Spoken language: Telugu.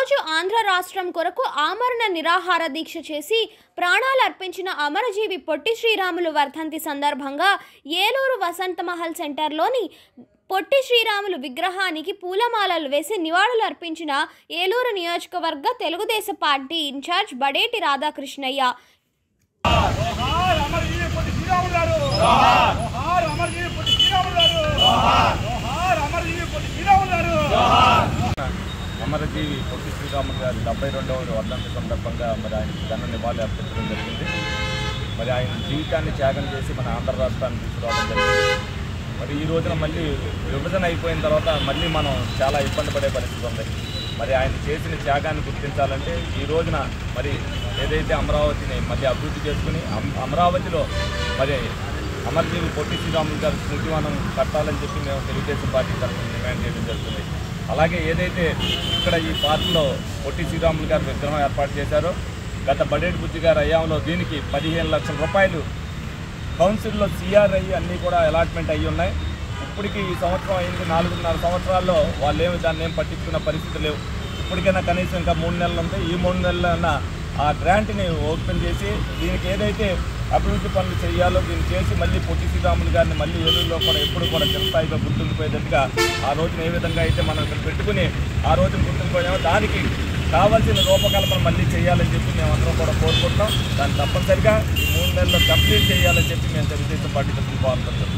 ఈరోజు ఆంధ్ర రాష్ట్రం కొరకు ఆమరణ నిరాహార దీక్ష చేసి ప్రాణాలు అర్పించిన అమరజీవి పొట్టి శ్రీరాములు వర్ధంతి సందర్భంగా ఏలూరు వసంతమహల్ సెంటర్లోని పొట్టి శ్రీరాములు విగ్రహానికి పూలమాలలు వేసి నివాళులు అర్పించిన ఏలూరు నియోజకవర్గ తెలుగుదేశం పార్టీ ఇన్ఛార్జ్ బడేటి రాధాకృష్ణయ్య. అమరజీవి పొట్టి శ్రీరాములు గారి 72వ వర్ధంతి సందర్భంగా మరి ఆయన ఘన నివాళులు అర్పించడం జరిగింది. మరి ఆయన జీవితాన్ని త్యాగం చేసి మన ఆంధ్ర రాష్ట్రాన్ని తీసుకురావడం జరిగింది. మరి ఈ రోజున మళ్ళీ విభజన అయిపోయిన తర్వాత మళ్ళీ మనం చాలా ఇబ్బంది పడే పరిస్థితి ఉంది. మరి ఆయన చేసిన త్యాగాన్ని గుర్తించాలంటే ఈ రోజున మరి ఏదైతే అమరావతిని మళ్ళీ అభివృద్ధి చేసుకుని అమరావతిలో మరి అమరజీవి పొట్టి శ్రీరాములు గారి స్మృతివనం కట్టాలని చెప్పి మేము తెలుగుదేశం పార్టీ తరఫున డిమాండ్ చేయడం జరుగుతుంది. అలాగే ఏదైతే ఇక్కడ ఈ పార్కులో పొట్టి శ్రీరాములు గారి విగ్రహం ఏర్పాటు చేశారో గత బడేటి బుజ్జి గారి హయాంలో దీనికి 15 లక్షల రూపాయలు కౌన్సిల్లో సిఆర్ఐ అన్నీ కూడా అలాట్మెంట్ అయ్యి ఉన్నాయి. ఇప్పటికీ ఈ సంవత్సరం అయింది, 4.5 సంవత్సరాల్లో వాళ్ళు ఏమి దాన్ని ఏం పట్టించుకున్న పరిస్థితి లేవు. ఇప్పటికైనా కనీసం ఇంకా 3 నెలలు ఉంది. ఈ 3 నెలలన్నా ఆ గ్రాంట్ని ఓపెన్ చేసి దీనికి ఏదైతే అభివృద్ధి పనులు చేయాలో దీన్ని చేసి మళ్ళీ పొట్టి శ్రీరాములు గారిని మళ్ళీ ఏలూరులో కూడా ఎప్పుడు కూడా చిరస్థాయిగా గుర్తుండిపోయేటట్టుగా ఆ రోజున ఏ విధంగా అయితే మనం ఇక్కడ పెట్టుకుని ఆ రోజున గుర్తుండిపోయామో దానికి కావాల్సిన రూపకల్పన మళ్ళీ చేయాలని చెప్పి మేమందరం కూడా కోరుకుంటున్నాం. దాన్ని తప్పనిసరిగా ఈ 3 నెలల్లో కంప్లీట్ చేయాలని చెప్పి మేము తెలుగుదేశం పార్టీ తరఫున కోరుతున్నాం.